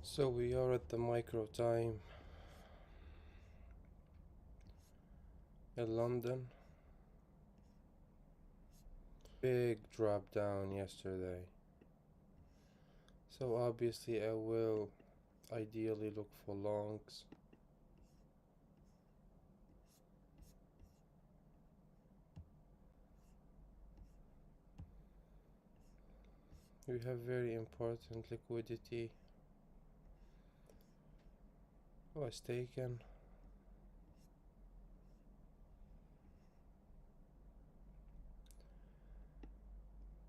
So we are at the micro time in London. Big drop down yesterday. So obviously I will ideally look for longs. We have very important liquidity was taken.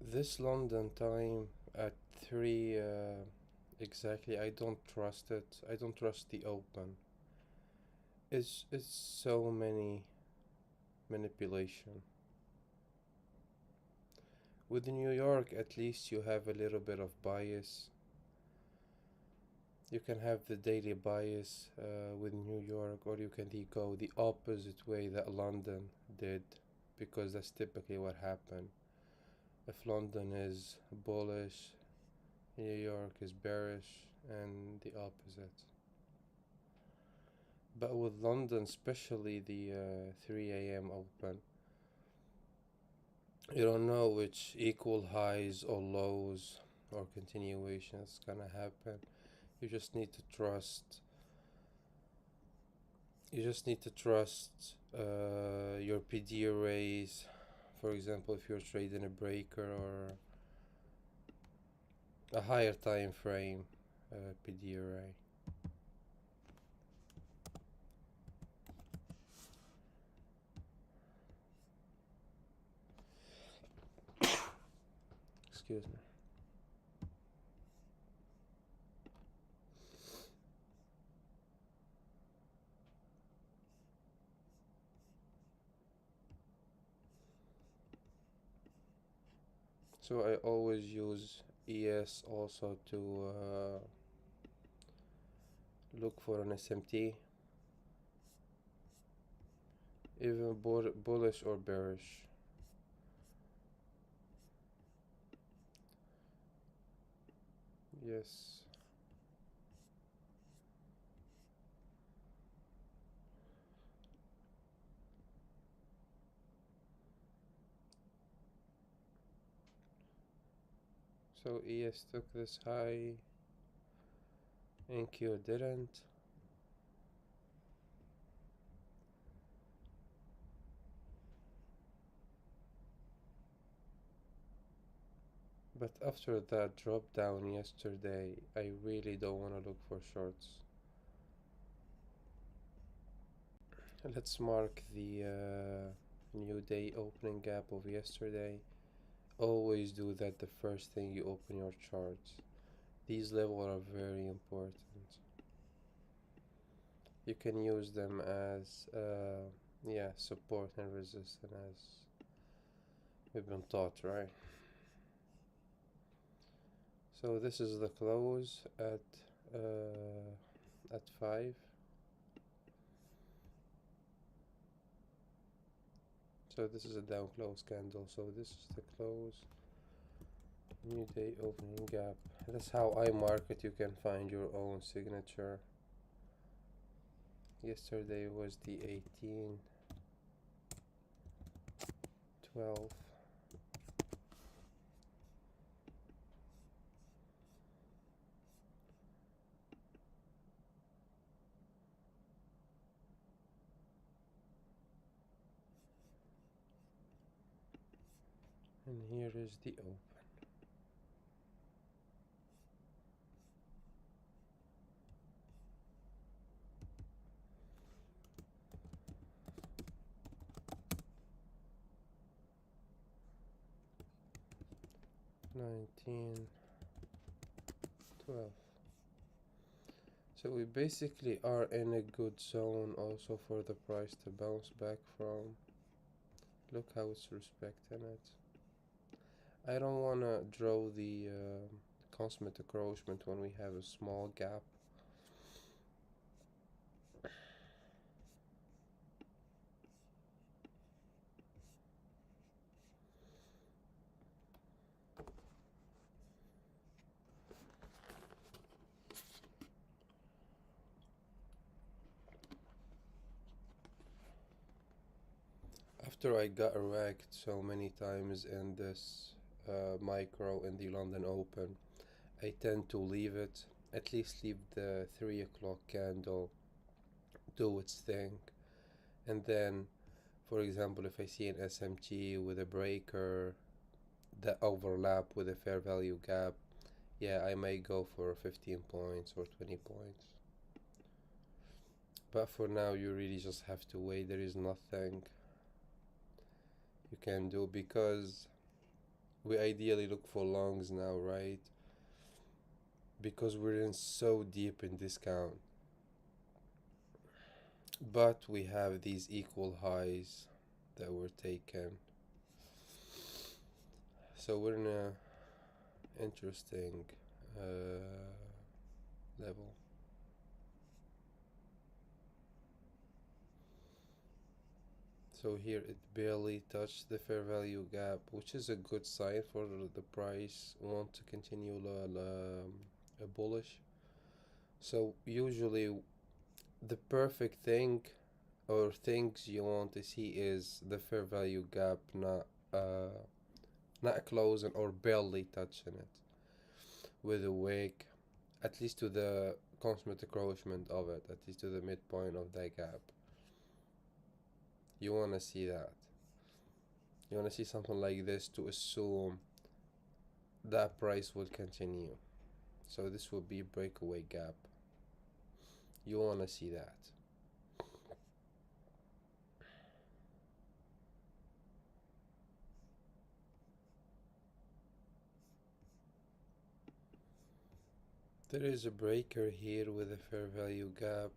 This London time at 3 exactly, I don't trust it. I don't trust the open. It's so many manipulation. With New York, at least you have a little bit of bias. You can have the daily bias with New York, or you can go the opposite way that London did, because that's typically what happened. If London is bullish, New York is bearish, and the opposite. But with London, especially the 3 a.m. open, you don't know which equal highs or lows or continuations gonna happen. You just need to trust. You just need to trust your PD arrays. For example, if you're trading a breaker or a higher time frame PD array. Excuse me. So I always use ES also to look for an SMT, even bullish or bearish. Yes. So ES took this high, NQ didn't. But after that drop down yesterday, I really don't want to look for shorts. Let's mark the new day opening gap of yesterday. Always do that the first thing you open your charts. These levels are very important. You can use them as support and resistance, as we've been taught, right? So this is the close at 5. So this is a down close candle. So this is the close. New day opening gap. That's how I mark it. You can find your own signature. Yesterday was the 18, 12. And here is the open. $19, $12. So we basically are in a good zone also for the price to bounce back from. Look how it's respecting it. I don't want to draw the consummate encroachment when we have a small gap. After I got wrecked so many times in this micro in the London Open, I tend to leave it, at least leave the 3 o'clock candle do its thing. And then, for example, if I see an SMT with a breaker that overlap with a fair value gap, yeah, I may go for 15 points or 20 points. But for now, you really just have to wait. There is nothing you can do because we ideally look for longs now, right? Because we're in so deep in discount. But we have these equal highs that were taken. So we're in a interesting level. So here it barely touched the fair value gap, which is a good sign for the price want to continue bullish. So usually the perfect thing or things you want to see is the fair value gap not closing or barely touching it with a wick, at least to the constant encroachment of it, at least to the midpoint of that gap. You want to see that. You want to see something like this to assume that price will continue. So this will be breakaway gap. You want to see that. There is a breaker here with a fair value gap.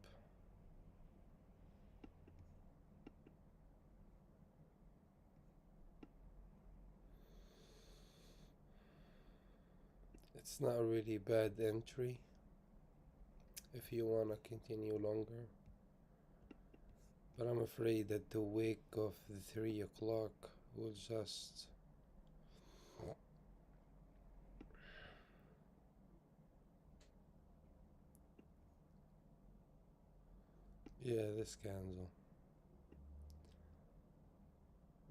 It's not a really bad entry if you want to continue longer. But I'm afraid that the wick of the 3 o'clock will just yeah, this candle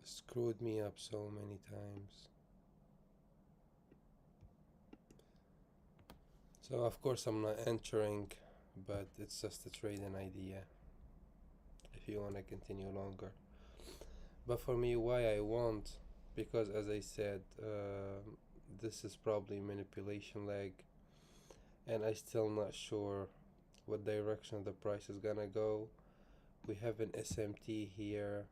screwed me up so many times. So of course I'm not entering, but it's just a trading idea if you want to continue longer. But for me, why I want, because as I said, this is probably manipulation leg, and I still not sure what direction the price is gonna go. We have an SMT here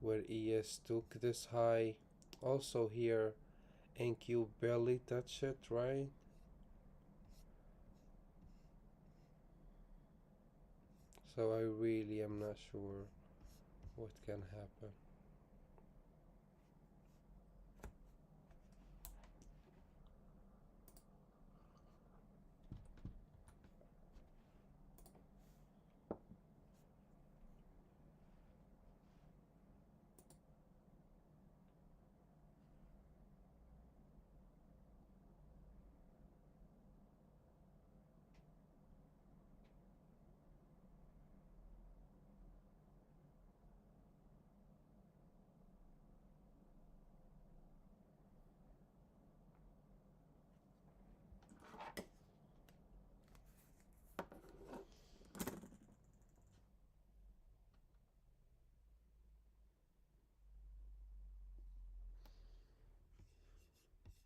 where ES took this high. Also here NQ barely touched it, right? So I really am not sure what can happen.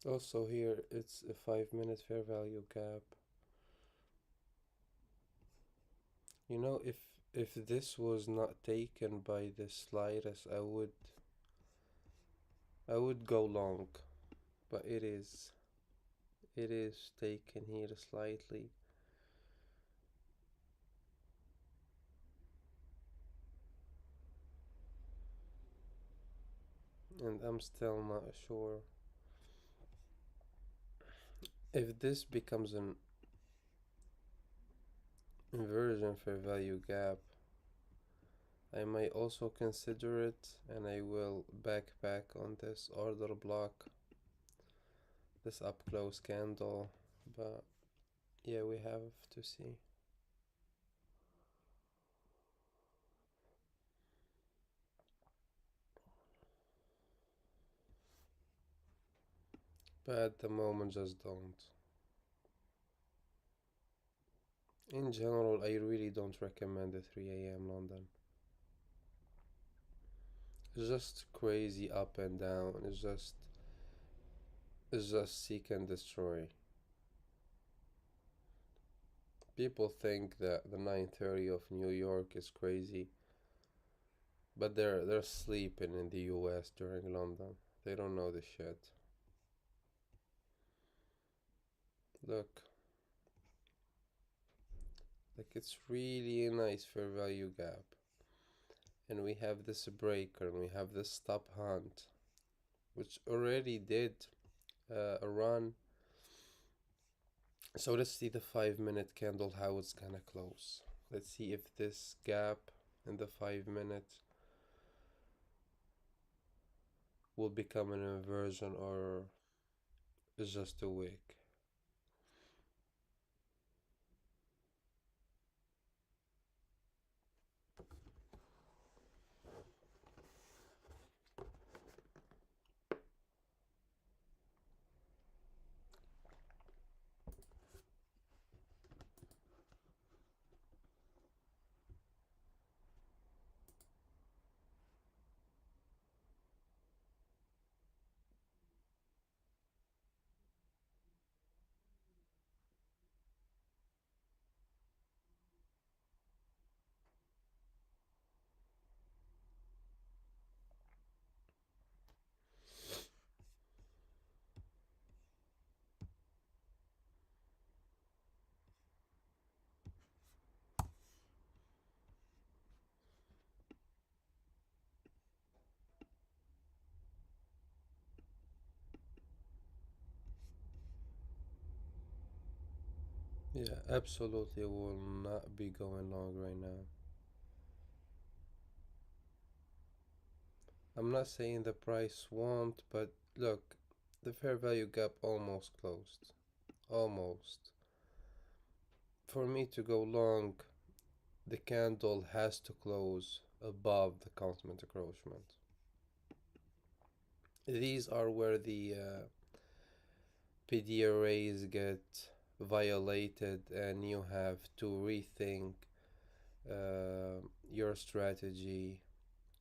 Also here it's a 5 minute fair value gap. You know, if this was not taken by the slightest, I would go long, but it is taken here slightly, and I'm still not sure if this becomes an inversion fair value gap. I may also consider it, and I will backpack on this order block, this up close candle, but yeah, we have to see. But at the moment, just don't. In general, I really don't recommend the 3 a.m. London. It's just crazy up and down. It's just seek and destroy. People think that the 9:30 of New York is crazy, but they're sleeping in the US during London. They don't know the shit. Look, like it's really a nice fair value gap. And we have this breaker and we have this stop hunt, which already did a run. So let's see the 5 minute candle, how it's gonna close. Let's see if this gap in the 5 minute will become an inversion or is just a wick. Yeah, absolutely will not be going long right now. I'm not saying the price won't, but look, the fair value gap almost closed. Almost. For me to go long, the candle has to close above the constant encroachment. These are where the PD arrays get violated, and you have to rethink your strategy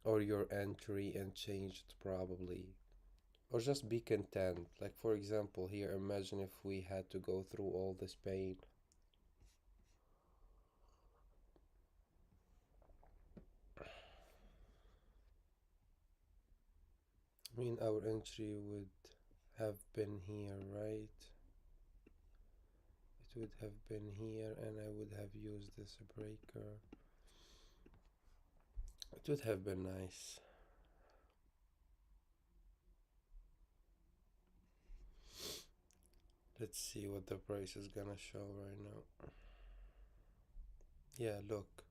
or your entry and change it probably. Or just be content. Like, for example, here, imagine if we had to go through all this pain. I mean, our entry would have been here, right? It would have been here, and I would have used this breaker. It would have been nice. Let's see what the price is gonna show right now. Yeah, look.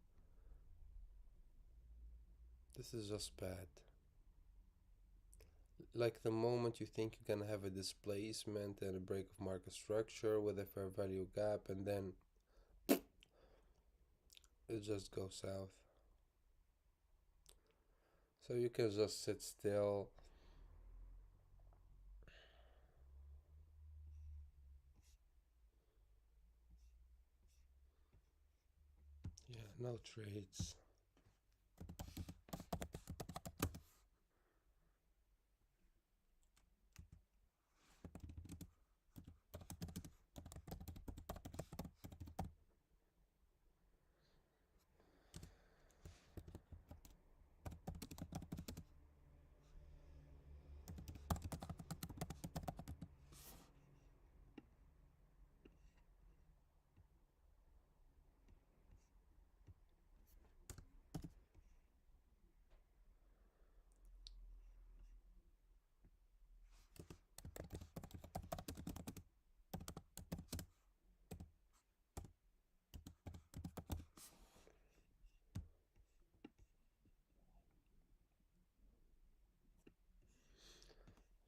This is just bad. Like the moment you think you're gonna have a displacement and a break of market structure with a fair value gap, and then it just goes south. So you can just sit still. Yeah, no trades.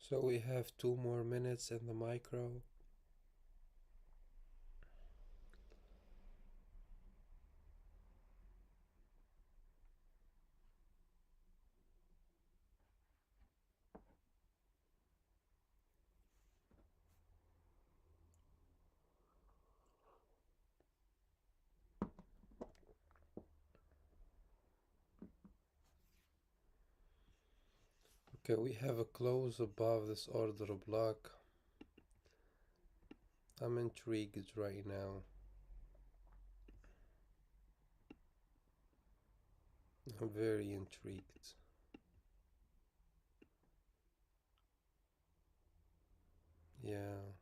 So we have 2 more minutes in the micro. Okay, we have a close above this order block. I'm intrigued right now. I'm very intrigued. Yeah.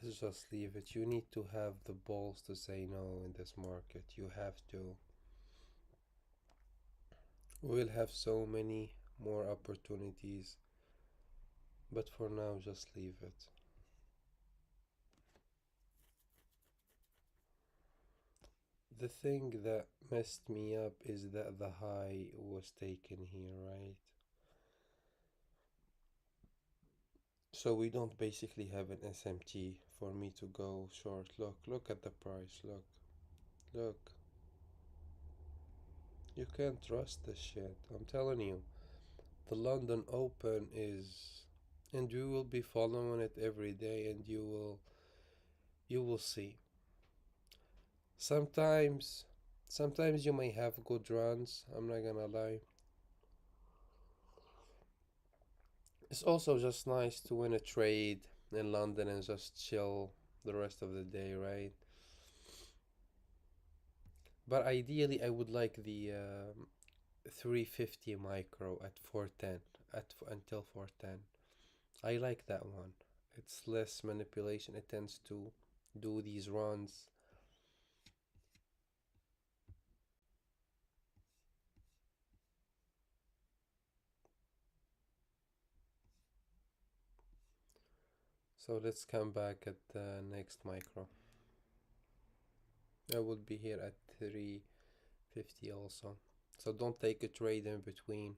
Let's just leave it. You need to have the balls to say no in this market. You have to. We'll have so many more opportunities, but for now, just leave it. The thing that messed me up is that the high was taken here, right? So we don't basically have an SMT for me to go short. Look at the price. Look. You can't trust this shit. I'm telling you. The London Open is, and you will be following it every day, and you will see. Sometimes, sometimes you may have good runs. I'm not gonna lie. It's also just nice to win a trade in London and just chill the rest of the day, right? But ideally, I would like the 350 micro at 410 until 410. I like that one. It's less manipulation. It tends to do these runs. So let's come back at the next micro. I would be here at 350 also. So don't take a trade in between.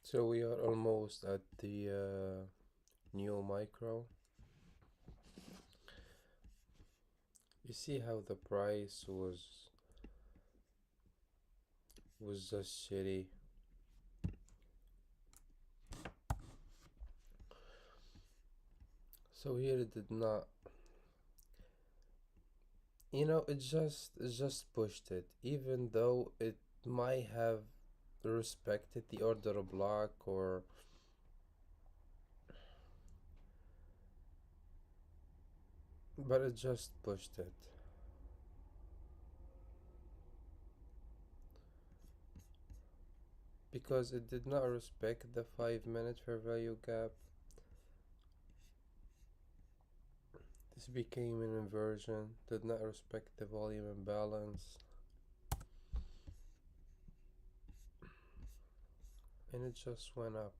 So we are almost at the new micro. You see how the price was just shitty. So here it did not, it just pushed it, even though it might have respected the order block, or but it just pushed it because it did not respect the 5 minute fair value gap. This became an inversion, did not respect the volume imbalance, and it just went up.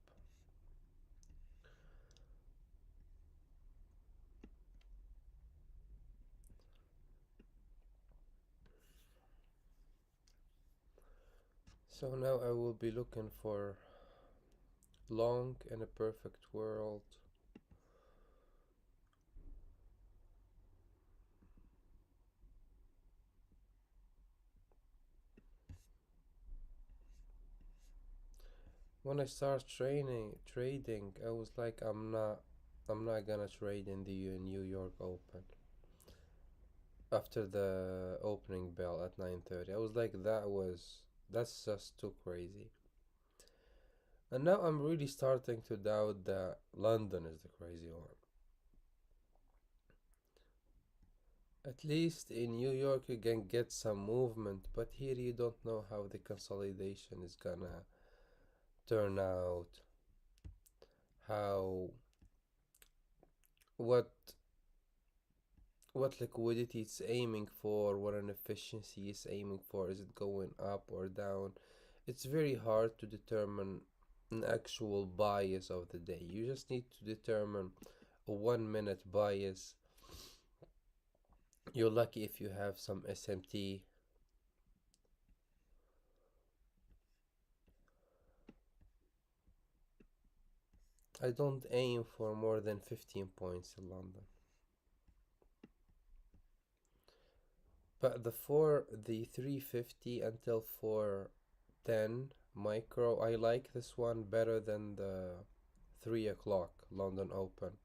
So now I will be looking for long in a perfect world. When I start trading, I was like, I'm not gonna trade in the New York Open after the opening bell at 9:30. I was like, that's just too crazy. And now I'm really starting to doubt that London is the crazy one. At least in New York you can get some movement, but here you don't know how the consolidation is gonna turn out, how what what liquidity it's aiming for, what an efficiency is aiming for, is it going up or down. It's very hard to determine an actual bias of the day. You just need to determine a 1 minute bias. You're lucky if you have some SMT. I don't aim for more than 15 points in London. But the 350 until 410 micro, I like this one better than the 3 o'clock London Open.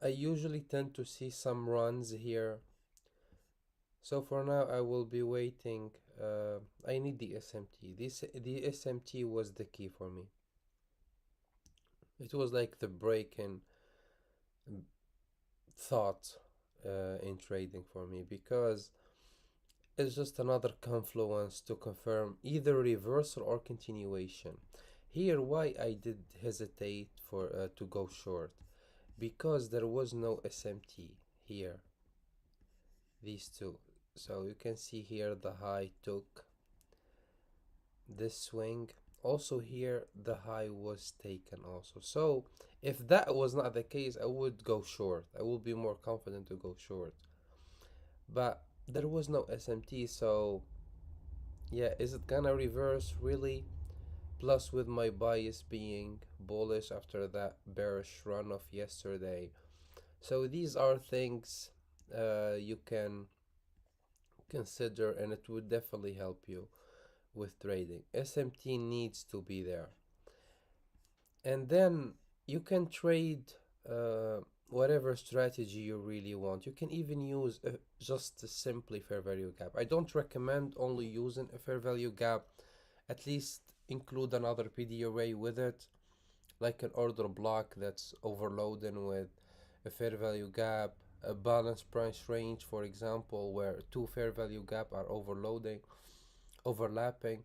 I usually tend to see some runs here. So for now, I will be waiting. I need the SMT. The SMT was the key for me. It was like the break in thought in trading for me, because it's just another confluence to confirm either reversal or continuation. Here, why I did hesitate for to go short, because there was no SMT here. These two. So you can see here the high took this swing. Also here the high was taken also. So if that was not the case, I would go short. I would be more confident to go short. But there was no SMT, so yeah, is it gonna reverse really? Plus with my bias being bullish after that bearish run of yesterday. So these are things you can consider, and it would definitely help you with trading. SMT needs to be there. And then you can trade uh, whatever strategy you really want. You can even use just a simply fair value gap. I don't recommend only using a fair value gap. At least include another PD array with it, like an order block that's overloading with a fair value gap, a balanced price range, for example, where two fair value gap are overlapping,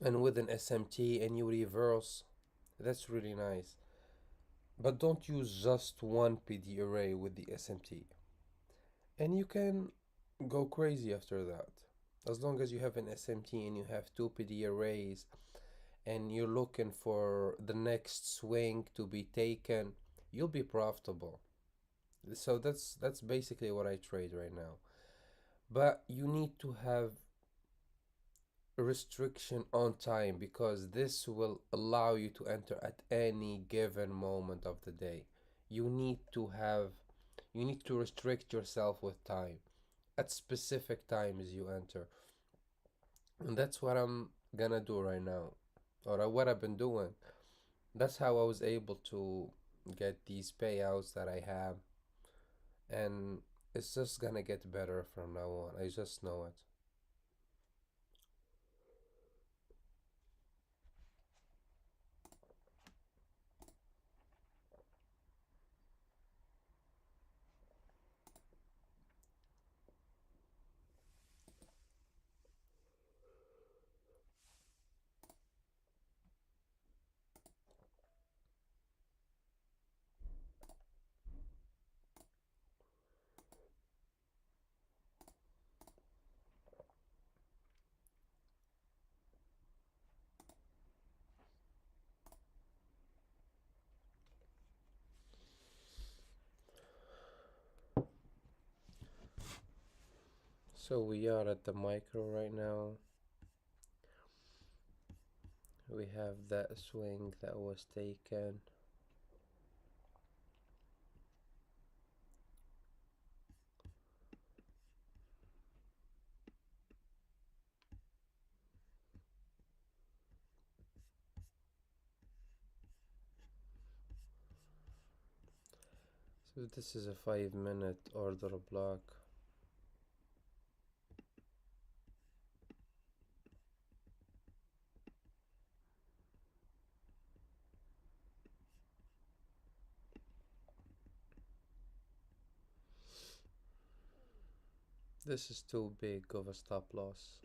and with an SMT and you reverse. That's really nice. But don't use just one PD array with the SMT. And you can go crazy after that. As long as you have an SMT and you have two PD arrays and you're looking for the next swing to be taken, you'll be profitable. So that's basically what I trade right now. But you need to have restriction on time, because this will allow you to enter at any given moment of the day. You need to have, you need to restrict yourself with time. At specific times you enter. And that's what I'm gonna do right now, or what I've been doing. That's how I was able to get these payouts that I have, and it's just gonna get better from now on. I just know it. So we are at the micro right now. We have that swing that was taken. So this is a 5 minute order block. This is too big of a stop loss.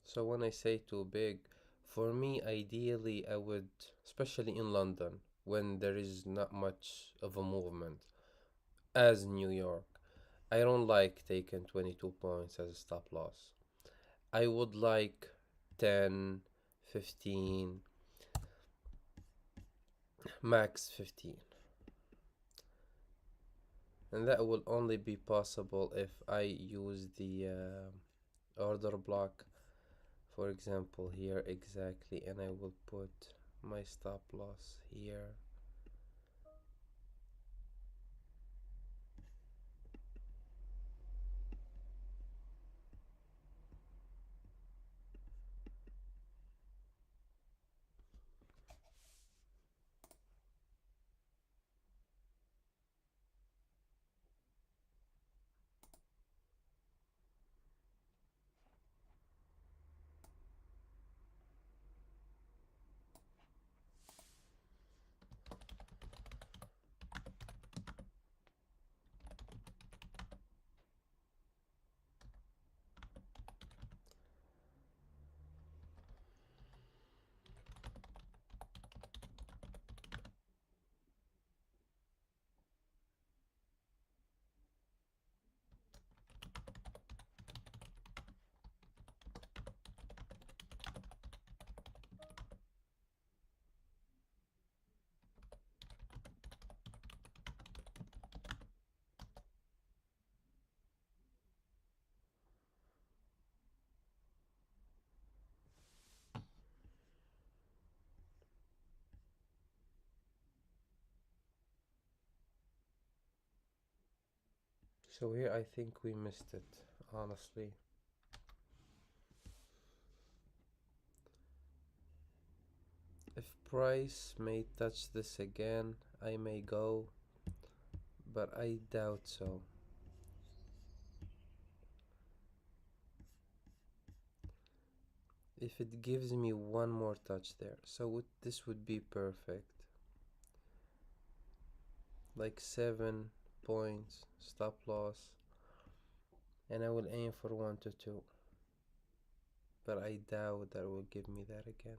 So when I say too big, for me, ideally, I would, especially in London, when there is not much of a movement, as New York, I don't like taking 22 points as a stop loss. I would like 10, 15, max 15. And that will only be possible if I use the order block, for example, here exactly, and I will put my stop loss here. So here I think we missed it, honestly. If price may touch this again, I may go, but I doubt so. If it gives me one more touch there, so this would be perfect. Like 7 points stop loss, and I will aim for 1 to 2, but I doubt that will give me that again.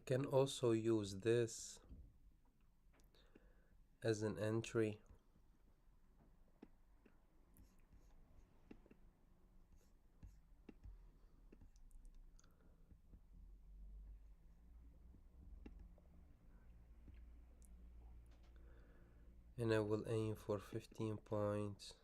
can also use this as an entry. And I will aim for 15 points.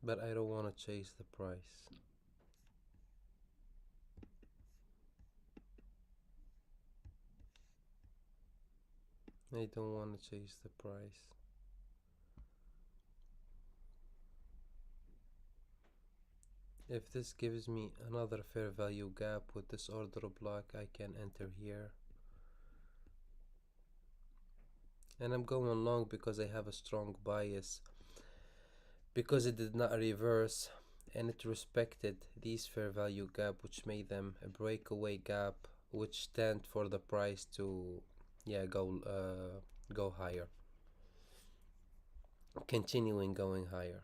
But I don't want to chase the price. I don't want to chase the price. If this gives me another fair value gap with this order block, I can enter here. And I'm going long because I have a strong bias, because it did not reverse and it respected these fair value gap, which made them a breakaway gap, which stand for the price to go higher, continuing going higher.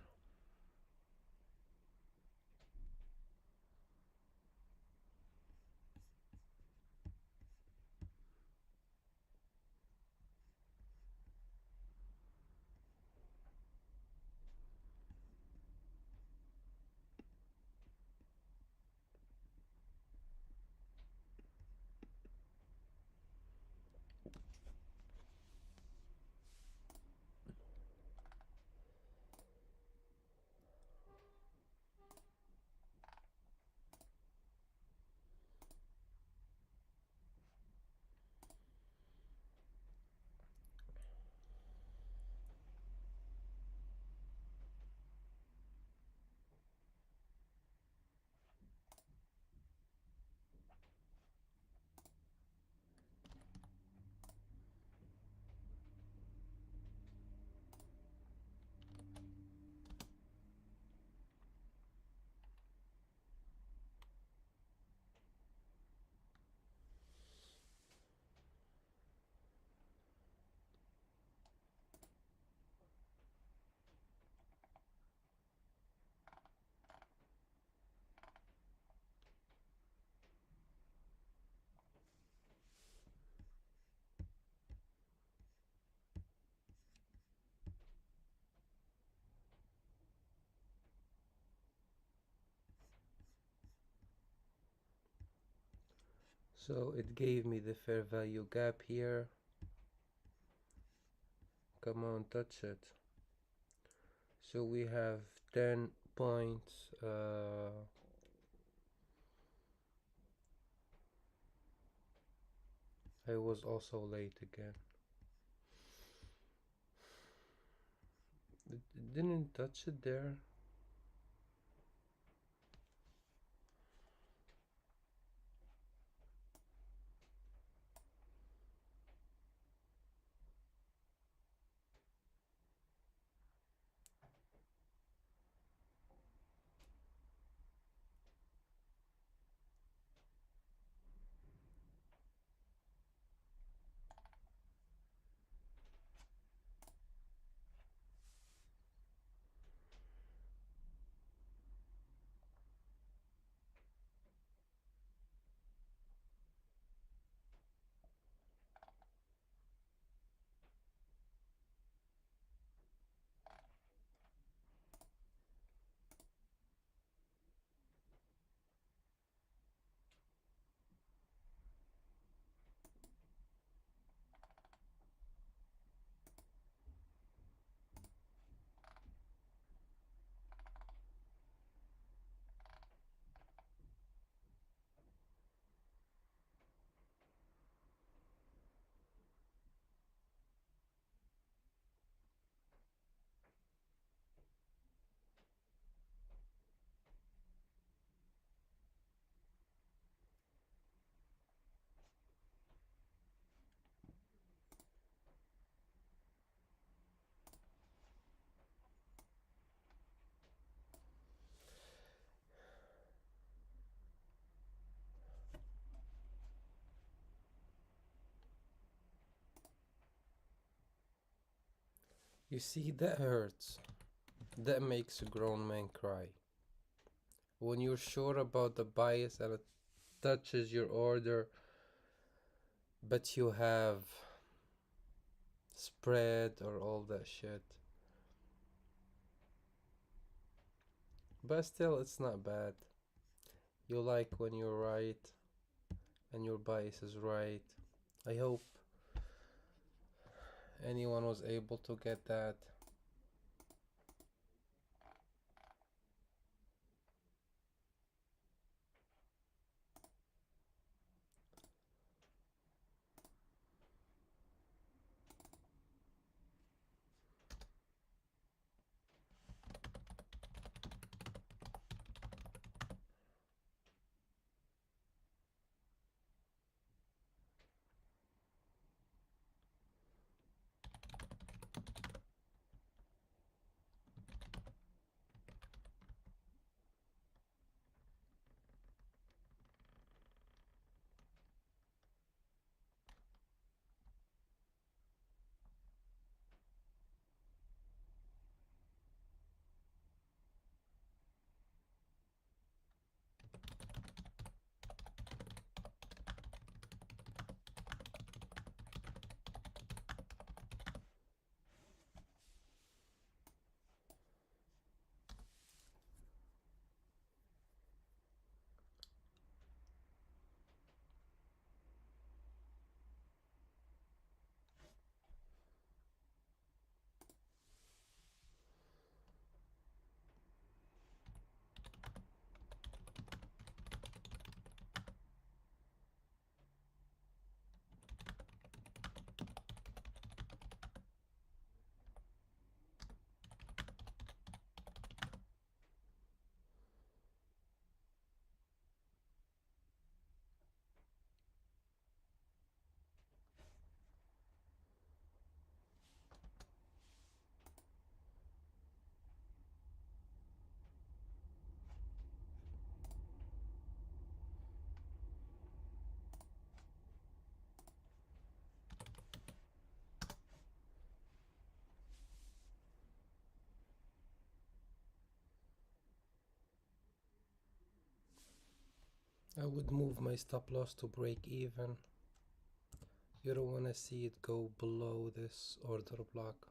So it gave me the fair value gap here. Come on, touch it. So we have 10 points. I was also late again. It didn't touch it there. You see, that hurts. That makes a grown man cry. When you're sure about the bias and it touches your order, but you have spread or all that shit. But still, it's not bad. You like when you're right and your bias is right. I hope anyone was able to get that. I would move my stop loss to break even. You don't want to see it go below this order block.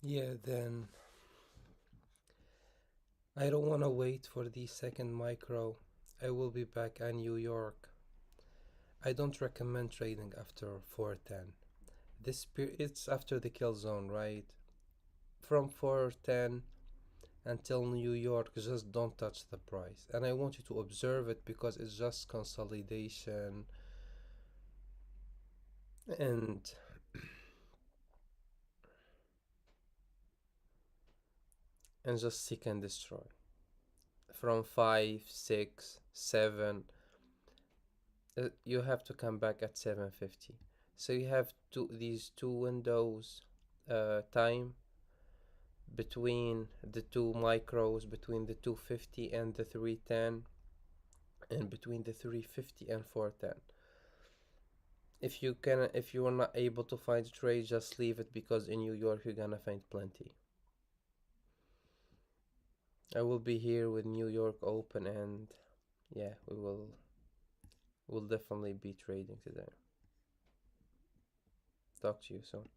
Yeah, then I don't want to wait for the second micro. I will be back in New York. I don't recommend trading after 410. It's after the kill zone, right? From 410 until New York, just don't touch the price. And I want you to observe it because it's just consolidation and just seek and destroy. From 5, 6, 7, you have to come back at 750. So you have these two windows time between the two micros, between the 250 and the 310. in between the 350 and 410. If you are not able to find a trade, just leave it, because in New York you're gonna find plenty. I will be here with New York open, and yeah, we'll definitely be trading today. Talk to you soon.